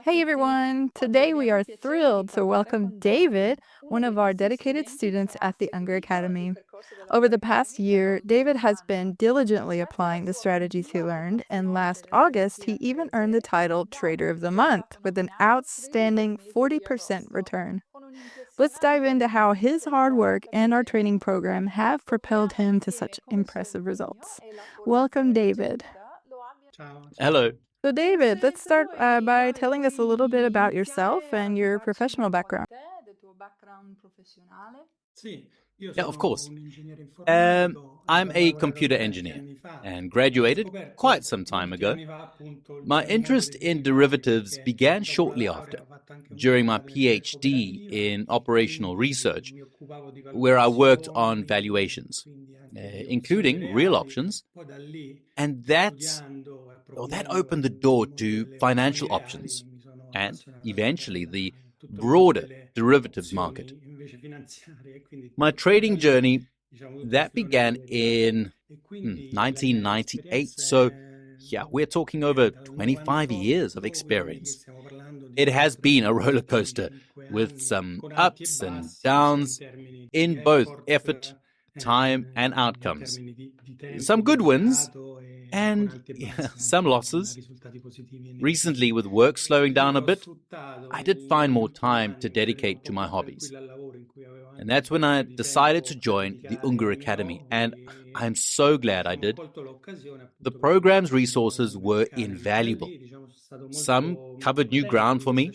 Hey everyone! Today we are thrilled to welcome David, one of our dedicated students at the Unger Academy. Over the past year, David has been diligently applying the strategies he learned, and last August he even earned the title Trader of the Month with an outstanding 40% return. Let's dive into how his hard work and our training program have propelled him to such impressive results. Welcome, David. Hello. So, David, let's start by telling us a little bit about yourself and your professional background. Yeah, of course. I'm a computer engineer and graduated quite some time ago. My interest in derivatives began shortly after, during my PhD in operational research, where I worked on valuations, including real options, and that opened the door to financial options and eventually the broader derivatives market. My trading journey that began in 1998, so yeah, we're talking over 25 years of experience. It has been a roller coaster with some ups and downs in both effort, time, and outcomes. Some good wins and some losses. Recently, with work slowing down a bit, I did find more time to dedicate to my hobbies. And that's when I decided to join the Unger Academy, and I'm so glad I did. The program's resources were invaluable. Some covered new ground for me,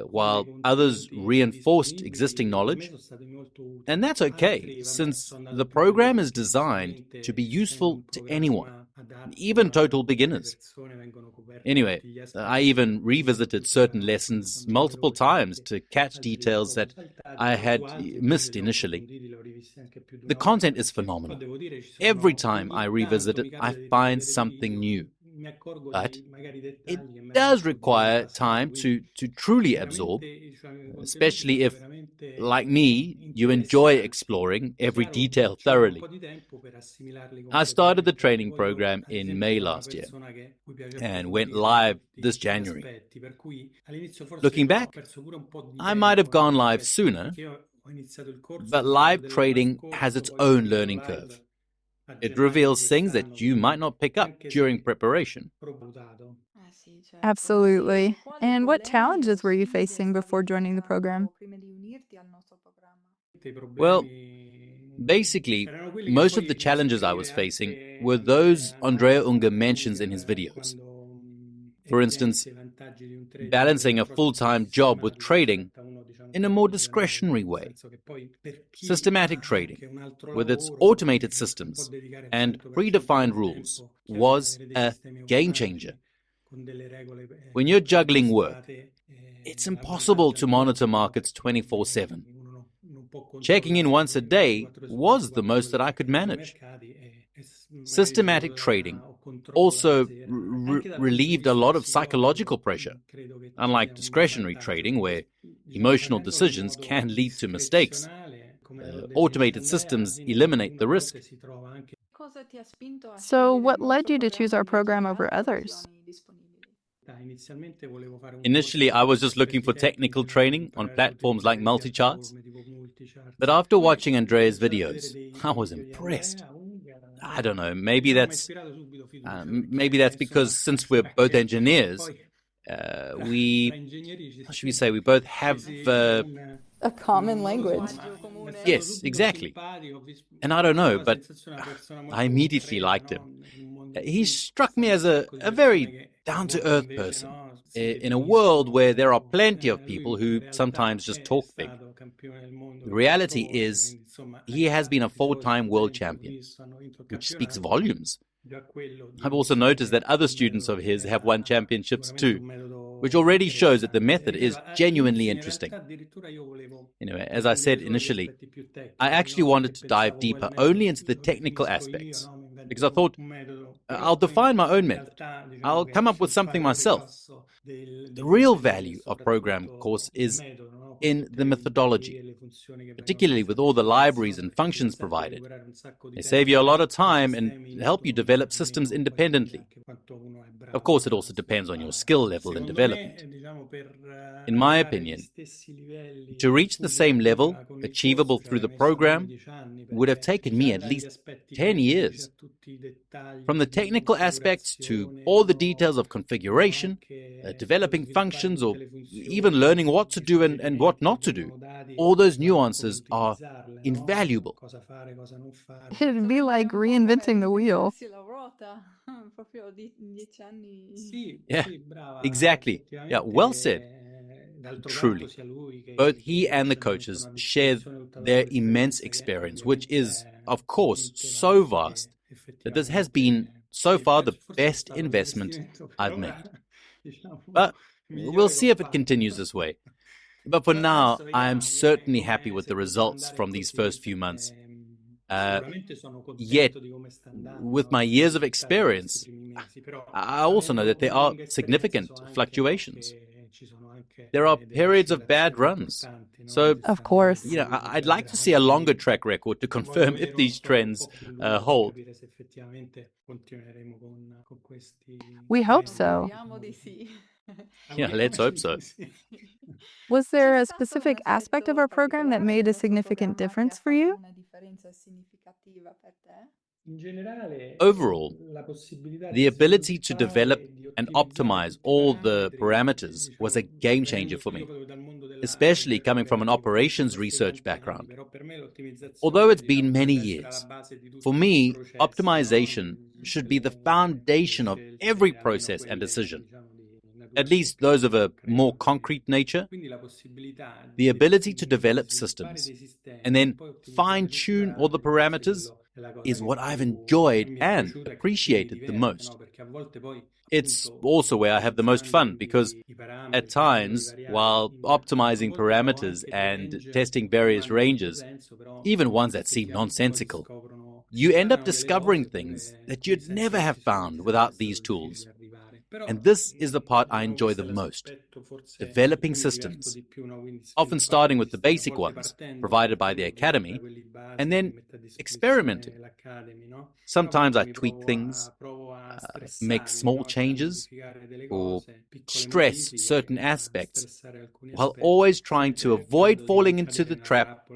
while others reinforced existing knowledge. And that's okay, since the program is designed to be useful to anyone, even total beginners. Anyway, I even revisited certain lessons multiple times to catch details that I had missed initially. The content is phenomenal. Every time I revisit it, I find something new. But it does require time to truly absorb, especially if, like me, you enjoy exploring every detail thoroughly. I started the training program in May last year and went live this January. Looking back, I might have gone live sooner, but live trading has its own learning curve. It reveals things that you might not pick up during preparation. Absolutely. And what challenges were you facing before joining the program? Well, basically, most of the challenges I was facing were those Andrea Unger mentions in his videos. For instance, balancing a full-time job with trading in a more discretionary way. Systematic trading, with its automated systems and predefined rules, was a game changer. When you're juggling work, it's impossible to monitor markets 24/7. Checking in once a day was the most that I could manage. Systematic trading also relieved a lot of psychological pressure, unlike discretionary trading where emotional decisions can lead to mistakes. Automated systems eliminate the risk. So, what led you to choose our program over others? Initially, I was just looking for technical training on platforms like MultiCharts, but after watching Andrea's videos, I was impressed. I don't know, maybe that's because since we're both engineers, how should we say, we both have A common language. yes, exactly. And I don't know, but I immediately liked him. He struck me as a very down-to-earth person in a world where there are plenty of people who sometimes just talk big. The reality is, he has been a four-time world champion, which speaks volumes. I've also noticed that other students of his have won championships too, which already shows that the method is genuinely interesting. Anyway, as I said initially, I actually wanted to dive deeper only into the technical aspects, because I thought, I'll define my own method. I'll come up with something myself. The real value of program course is in the methodology, particularly with all the libraries and functions provided. They save you a lot of time and help you develop systems independently. Of course, it also depends on your skill level and development. In my opinion, to reach the same level achievable through the program would have taken me at least 10 years. From the technical aspects to all the details of configuration, developing functions, or even learning what to do and what not to do, all those nuances are invaluable. It'd be like reinventing the wheel. Yeah, exactly. Yeah, well said. Truly. Both he and the coaches share their immense experience, which is, of course, so vast that this has been, so far, the best investment I've made. But we'll see if it continues this way. But for now, I am certainly happy with the results from these first few months. Yet, with my years of experience, I also know that there are significant fluctuations. There are periods of bad runs. So, Of course. I'd like to see a longer track record to confirm if these trends hold. We hope so. Yeah, let's hope so. Was there a specific aspect of our program that made a significant difference for you? Overall, the ability to develop and optimize all the parameters was a game changer for me, especially coming from an operations research background. Although it's been many years, for me, optimization should be the foundation of every process and decision, at least those of a more concrete nature. The ability to develop systems and then fine-tune all the parameters is what I've enjoyed and appreciated the most. It's also where I have the most fun because at times, while optimizing parameters and testing various ranges, even ones that seem nonsensical, you end up discovering things that you'd never have found without these tools. And this is the part I enjoy the most, developing systems, often starting with the basic ones provided by the Academy, and then experimenting. Sometimes I tweak things, make small changes, or stress certain aspects, while always trying to avoid falling into the trap,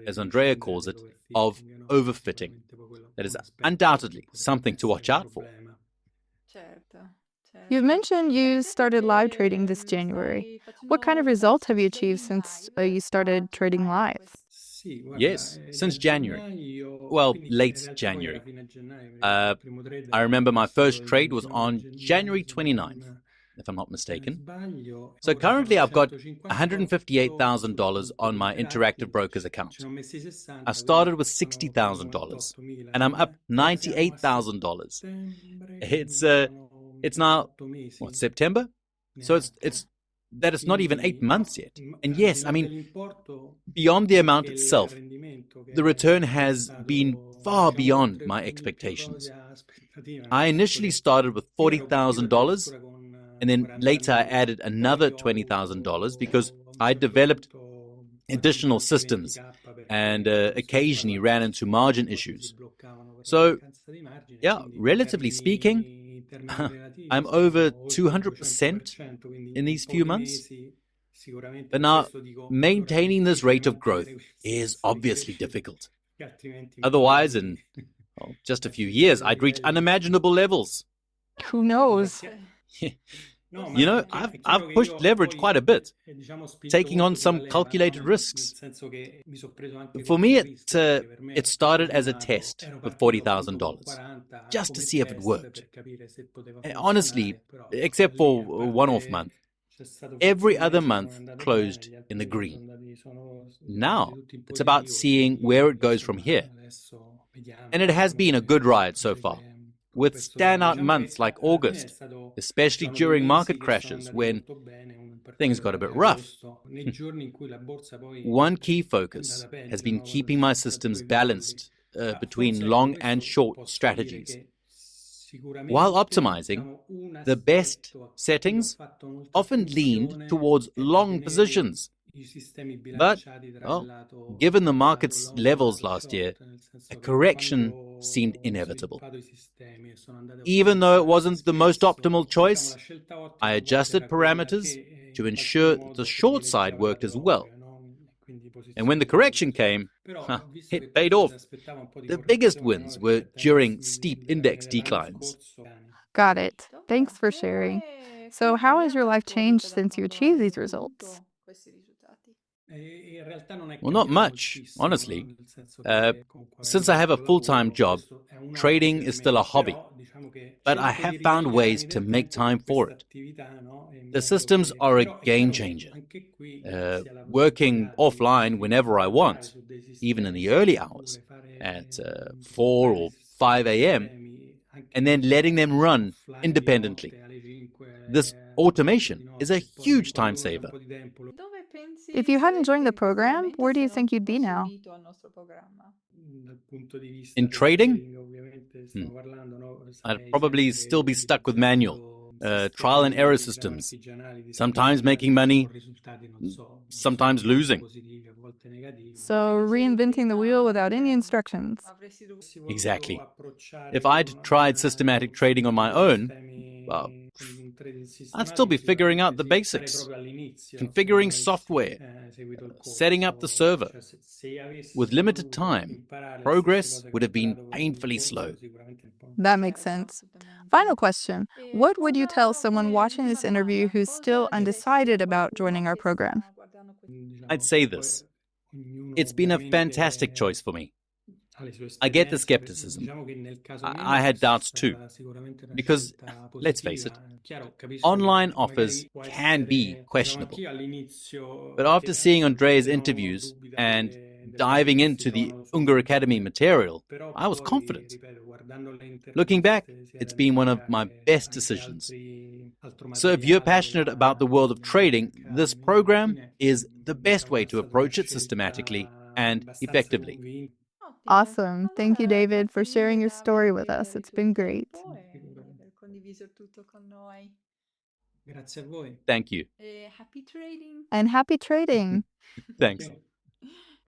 as Andrea calls it, of overfitting. That is undoubtedly something to watch out for. You've mentioned you started live trading this January. What kind of results have you achieved since you started trading live? Yes, since January. Well, late January. I remember my first trade was on January 29th, if I'm not mistaken. So currently I've got $158,000 on my Interactive Brokers account. I started with $60,000 and I'm up $98,000. It's now, September? So it's not even 8 months yet. And yes, I mean, beyond the amount itself, the return has been far beyond my expectations. I initially started with $40,000, and then later I added another $20,000 because I developed additional systems and occasionally ran into margin issues. So, yeah, relatively speaking, I'm over 200% in these few months. But now, maintaining this rate of growth is obviously difficult. Otherwise, in just a few years, I'd reach unimaginable levels. Who knows? I've pushed leverage quite a bit, taking on some calculated risks. For me, it started as a test with $40,000, just to see if it worked. And honestly, except for a one-off month, every other month closed in the green. Now, it's about seeing where it goes from here. And it has been a good ride so far, with standout months like August, especially during market crashes when things got a bit rough. One key focus has been keeping my systems balanced between long and short strategies. While optimizing, the best settings often leaned towards long positions, But, well, given the market's levels last year, a correction seemed inevitable. Even though it wasn't the most optimal choice, I adjusted parameters to ensure the short side worked as well. And when the correction came, it paid off. The biggest wins were during steep index declines. Got it. Thanks for sharing. So, how has your life changed since you achieved these results? Well, not much, honestly. Since I have a full-time job, trading is still a hobby, but I have found ways to make time for it. The systems are a game changer. Working offline whenever I want, even in the early hours, at 4 or 5 a.m., and then letting them run independently. This automation is a huge time saver. If you hadn't joined the program, where do you think you'd be now? In trading, I'd probably still be stuck with manual, trial and error systems, sometimes making money, sometimes losing. So, reinventing the wheel without any instructions. Exactly. If I'd tried systematic trading on my own, well, I'd still be figuring out the basics, configuring software, setting up the server. With limited time, progress would have been painfully slow. That makes sense. Final question. What would you tell someone watching this interview who's still undecided about joining our program? I'd say this. It's been a fantastic choice for me. I get the skepticism. I had doubts too. Because, let's face it, online offers can be questionable. But after seeing Andrea's interviews and diving into the Unger Academy material, I was confident. Looking back, it's been one of my best decisions. So if you're passionate about the world of trading, this program is the best way to approach it systematically and effectively. Awesome. Thank you, David, for sharing your story with us. It's been great. Thank you. And happy trading. Thanks.